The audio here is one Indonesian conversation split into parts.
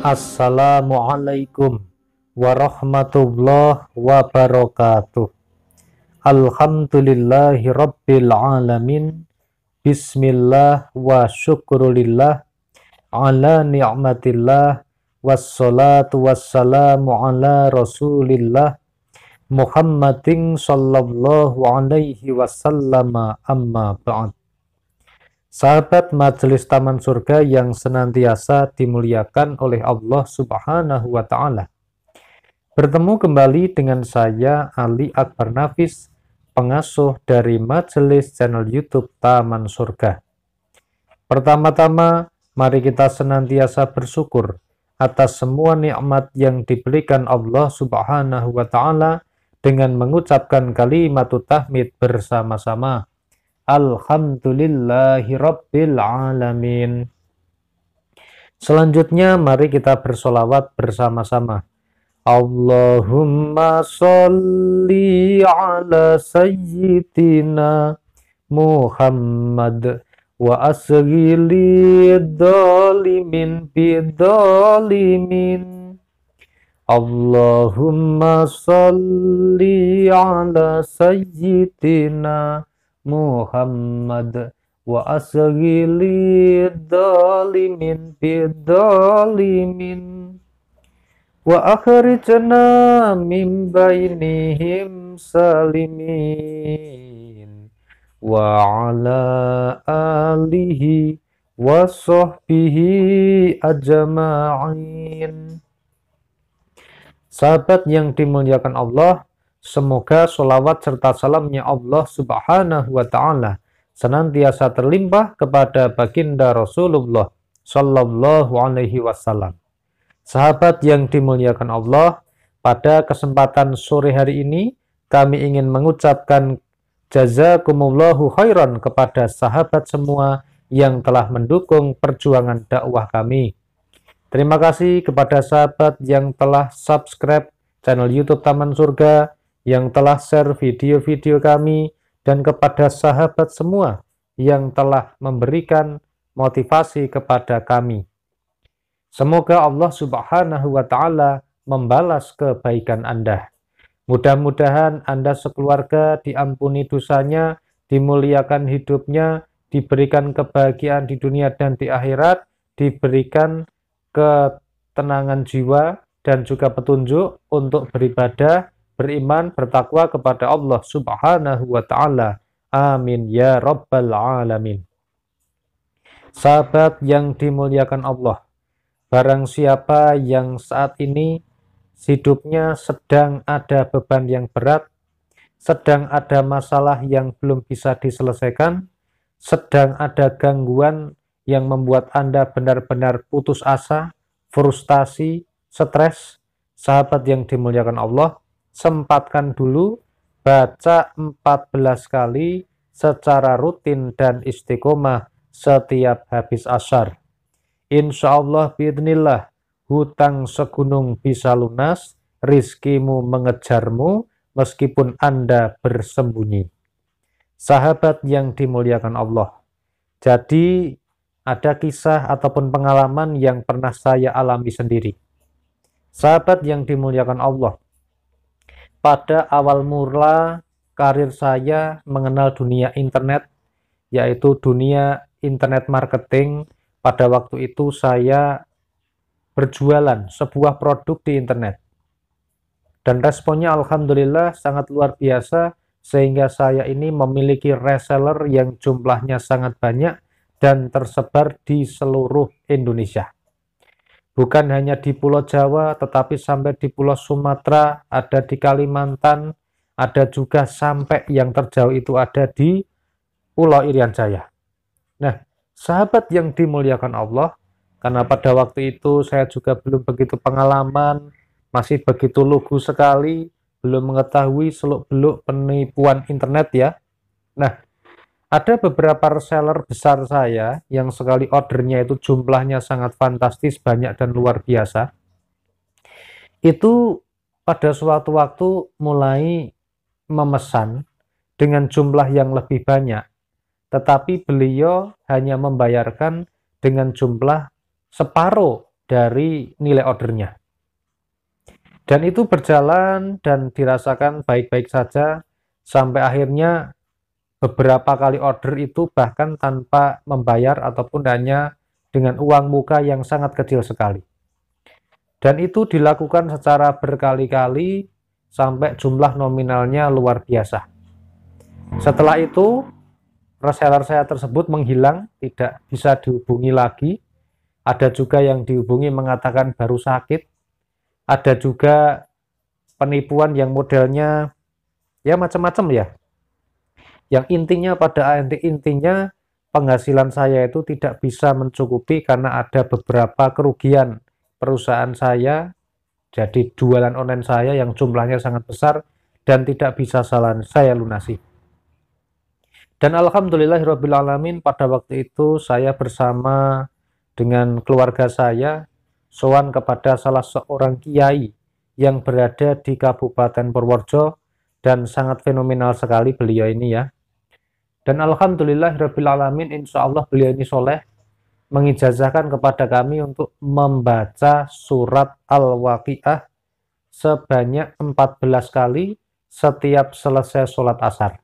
Assalamualaikum warahmatullahi wabarakatuh. Alhamdulillahi rabbil alamin. Bismillah wa syukrulillah ala ni'matillah. Wassalatu wassalamu ala rasulillah Muhammadin sallallahu alaihi wasallam, amma ba'd. Sahabat majelis Taman Surga yang senantiasa dimuliakan oleh Allah Subhanahu wa Ta'ala. Bertemu kembali dengan saya, Ali Akbar Nafis, pengasuh dari majelis channel YouTube Taman Surga. Pertama-tama, mari kita senantiasa bersyukur atas semua nikmat yang diberikan Allah Subhanahu wa Ta'ala dengan mengucapkan kalimatut tahmid bersama-sama. Alhamdulillahi rabbil alamin. Selanjutnya mari kita bersolawat bersama-sama. Allahumma sholli ala sayyidina Muhammad wa asghili dhalimin bidhalimin. Allahumma sholli ala sayyidina Muhammad wa asghili dhalimin bidhalimin wa akhrijna min bainihim salimin wa ala alihi wa sahbihi ajma'in. Sahabat yang dimuliakan Allah, semoga sholawat serta salamnya Allah Subhanahu wa Ta'ala senantiasa terlimpah kepada baginda Rasulullah Sallallahu Alaihi Wasallam. Sahabat yang dimuliakan Allah, pada kesempatan sore hari ini kami ingin mengucapkan jazakumullahu khairan kepada sahabat semua yang telah mendukung perjuangan dakwah kami. Terima kasih kepada sahabat yang telah subscribe channel YouTube Taman Surga, yang telah share video-video kami, dan kepada sahabat semua yang telah memberikan motivasi kepada kami. Semoga Allah Subhanahu wa Ta'ala membalas kebaikan Anda. Mudah-mudahan Anda sekeluarga diampuni dosanya, dimuliakan hidupnya, diberikan kebahagiaan di dunia dan di akhirat, diberikan ketenangan jiwa dan juga petunjuk untuk beribadah, beriman, bertakwa kepada Allah Subhanahu wa Ta'ala. Amin ya rabbal alamin. Sahabat yang dimuliakan Allah, barang siapa yang saat ini hidupnya sedang ada beban yang berat, sedang ada masalah yang belum bisa diselesaikan, sedang ada gangguan yang membuat Anda benar-benar putus asa, frustasi, stres, sahabat yang dimuliakan Allah, sempatkan dulu baca 14 kali secara rutin dan istiqomah setiap habis asyar. Insya Allah biidznillah, hutang segunung bisa lunas, rizkimu mengejarmu meskipun Anda bersembunyi. Sahabat yang dimuliakan Allah, jadi ada kisah ataupun pengalaman yang pernah saya alami sendiri. Sahabat yang dimuliakan Allah, pada awal mula karir saya mengenal dunia internet, yaitu dunia internet marketing. Pada waktu itu saya berjualan sebuah produk di internet. Dan responnya alhamdulillah sangat luar biasa, sehingga saya ini memiliki reseller yang jumlahnya sangat banyak dan tersebar di seluruh Indonesia. Bukan hanya di Pulau Jawa, tetapi sampai di Pulau Sumatera, ada di Kalimantan, ada juga sampai yang terjauh itu ada di Pulau Irian Jaya. Nah, sahabat yang dimuliakan Allah, karena pada waktu itu saya juga belum begitu pengalaman, masih begitu lugu sekali, belum mengetahui seluk-beluk penipuan internet ya. Nah, ada beberapa reseller besar saya yang sekali ordernya itu jumlahnya sangat fantastis, banyak dan luar biasa. Itu pada suatu waktu mulai memesan dengan jumlah yang lebih banyak. Tetapi beliau hanya membayarkan dengan jumlah separuh dari nilai ordernya. Dan itu berjalan dan dirasakan baik-baik saja sampai akhirnya beberapa kali order itu bahkan tanpa membayar ataupun hanya dengan uang muka yang sangat kecil sekali. Dan itu dilakukan secara berkali-kali sampai jumlah nominalnya luar biasa. Setelah itu reseller saya tersebut menghilang, tidak bisa dihubungi lagi. Ada juga yang dihubungi mengatakan baru sakit. Ada juga penipuan yang modelnya ya macam-macam ya. Yang intinya intinya penghasilan saya itu tidak bisa mencukupi karena ada beberapa kerugian perusahaan saya. Jadi jualan online saya yang jumlahnya sangat besar dan tidak bisa saya lunasi. Dan alhamdulillahirrabbilalamin pada waktu itu saya bersama dengan keluarga saya sowan kepada salah seorang kiai yang berada di Kabupaten Purworejo dan sangat fenomenal sekali beliau ini ya. Dan alhamdulillahirrabbilalamin insya Allah beliau ini soleh mengijazahkan kepada kami untuk membaca surat Al-Waqiah sebanyak 14 kali setiap selesai sholat asar.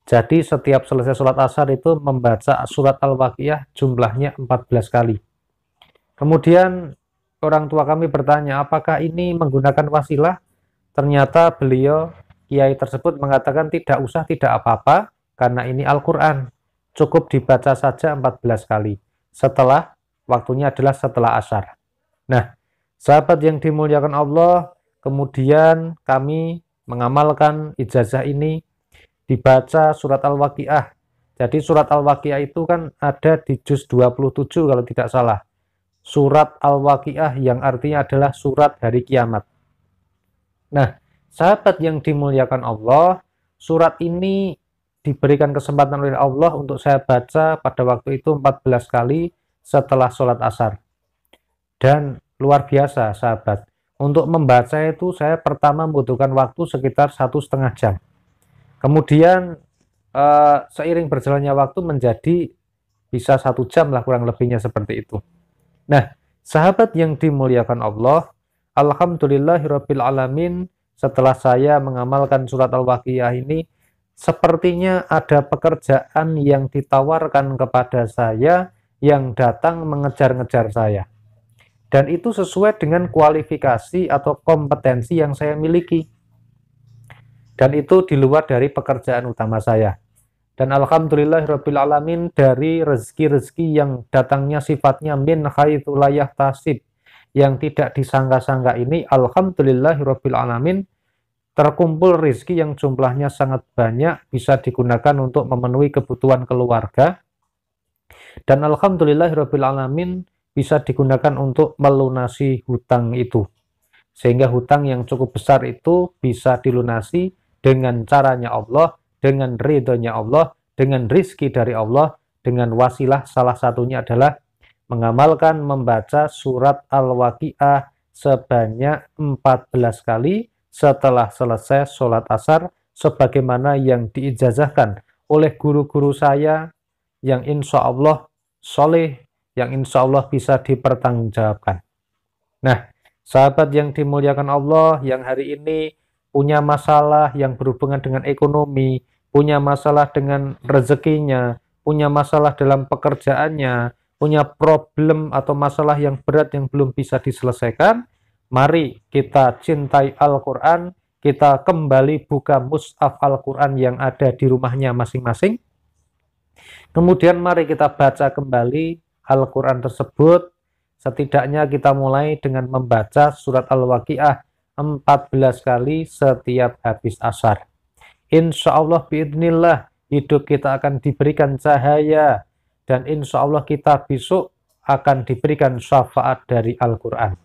Jadi setiap selesai sholat asar itu membaca surat Al-Waqiah jumlahnya 14 kali. Kemudian orang tua kami bertanya, apakah ini menggunakan wasilah? Ternyata beliau, kiai tersebut mengatakan tidak usah, tidak apa-apa, karena ini Al-Quran. Cukup dibaca saja 14 kali. Setelah, waktunya adalah setelah asar. Nah, sahabat yang dimuliakan Allah, kemudian kami mengamalkan ijazah ini, dibaca surat Al-Waqiah. Jadi surat Al-Waqiah itu kan ada di juz 27 kalau tidak salah. Surat Al-Waqiah yang artinya adalah surat hari kiamat. Nah, sahabat yang dimuliakan Allah, surat ini diberikan kesempatan oleh Allah untuk saya baca pada waktu itu 14 kali setelah sholat asar. Dan luar biasa sahabat, untuk membaca itu saya pertama membutuhkan waktu sekitar 1,5 jam. Kemudian seiring berjalannya waktu menjadi bisa 1 jam lah kurang lebihnya seperti itu. Nah, sahabat yang dimuliakan Allah, alhamdulillahirrabbilalamin, setelah saya mengamalkan surat Al-Waqiah ini, sepertinya ada pekerjaan yang ditawarkan kepada saya yang datang mengejar-ngejar saya. Dan itu sesuai dengan kualifikasi atau kompetensi yang saya miliki. Dan itu di luar dari pekerjaan utama saya. Dan alhamdulillahirrabbilalamin, dari rezeki-rezeki yang datangnya sifatnya min haitsu la yahtasib, yang tidak disangka-sangka ini, alhamdulillahirrabbilalamin, terkumpul rezeki yang jumlahnya sangat banyak, bisa digunakan untuk memenuhi kebutuhan keluarga. Dan alhamdulillahirrabbilalamin, bisa digunakan untuk melunasi hutang itu. Sehingga hutang yang cukup besar itu bisa dilunasi dengan caranya Allah, dengan ridhonya Allah, dengan rizki dari Allah, dengan wasilah salah satunya adalah mengamalkan membaca surat Al-Waqiah sebanyak 14 kali setelah selesai sholat asar, sebagaimana yang diijazahkan oleh guru-guru saya yang insya Allah soleh, yang insya Allah bisa dipertanggungjawabkan. Nah, sahabat yang dimuliakan Allah, yang hari ini punya masalah yang berhubungan dengan ekonomi, punya masalah dengan rezekinya, punya masalah dalam pekerjaannya, punya problem atau masalah yang berat yang belum bisa diselesaikan, mari kita cintai Al-Quran, kita kembali buka mushaf Al-Quran yang ada di rumahnya masing-masing. Kemudian mari kita baca kembali Al-Quran tersebut. Setidaknya kita mulai dengan membaca surat Al-Waqiah 14 kali setiap habis asar. Insya Allah biidnillah hidup kita akan diberikan cahaya, dan insya Allah kita besok akan diberikan syafaat dari Al-Quran.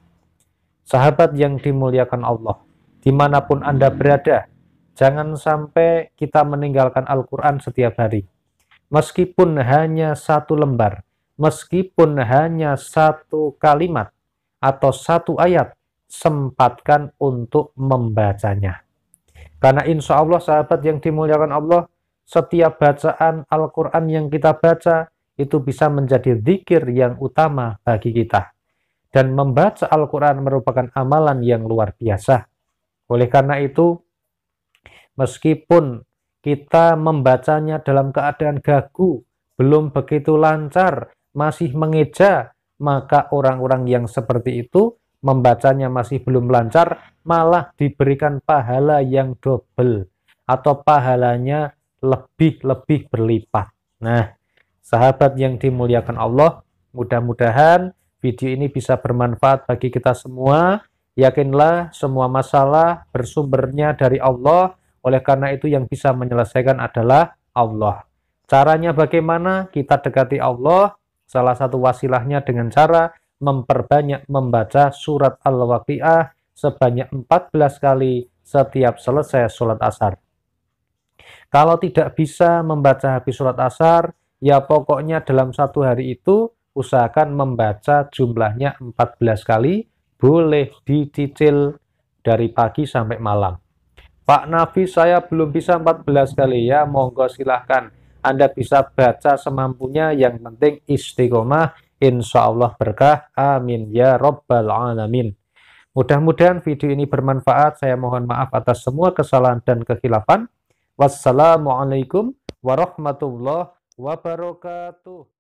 Sahabat yang dimuliakan Allah, dimanapun Anda berada, jangan sampai kita meninggalkan Al-Quran setiap hari. Meskipun hanya 1 lembar, meskipun hanya 1 kalimat atau 1 ayat, sempatkan untuk membacanya. Karena insya Allah sahabat yang dimuliakan Allah, setiap bacaan Al-Quran yang kita baca itu bisa menjadi zikir yang utama bagi kita. dan membaca Al-Quran merupakan amalan yang luar biasa. Oleh karena itu, meskipun kita membacanya dalam keadaan gagu, belum begitu lancar, masih mengeja, maka orang-orang yang seperti itu membacanya masih belum lancar, malah diberikan pahala yang double atau pahalanya lebih-lebih berlipat. Nah, sahabat yang dimuliakan Allah, mudah-mudahan video ini bisa bermanfaat bagi kita semua. Yakinlah semua masalah bersumbernya dari Allah, oleh karena itu yang bisa menyelesaikan adalah Allah. Caranya bagaimana? Kita dekati Allah, salah satu wasilahnya dengan cara memperbanyak membaca surat Al-Waqiah sebanyak 14 kali setiap selesai sholat asar. Kalau tidak bisa membaca habis sholat asar, ya pokoknya dalam satu hari itu usahakan membaca jumlahnya 14 kali, boleh dicicil dari pagi sampai malam. Pak Nafi, saya belum bisa 14 kali. Ya, monggo silahkan. Anda bisa baca semampunya, yang penting istiqomah, insya Allah berkah. Amin ya Rabbal Alamin. Mudah-mudahan video ini bermanfaat. Saya mohon maaf atas semua kesalahan dan kekhilafan. Wassalamualaikum warahmatullahi wabarakatuh.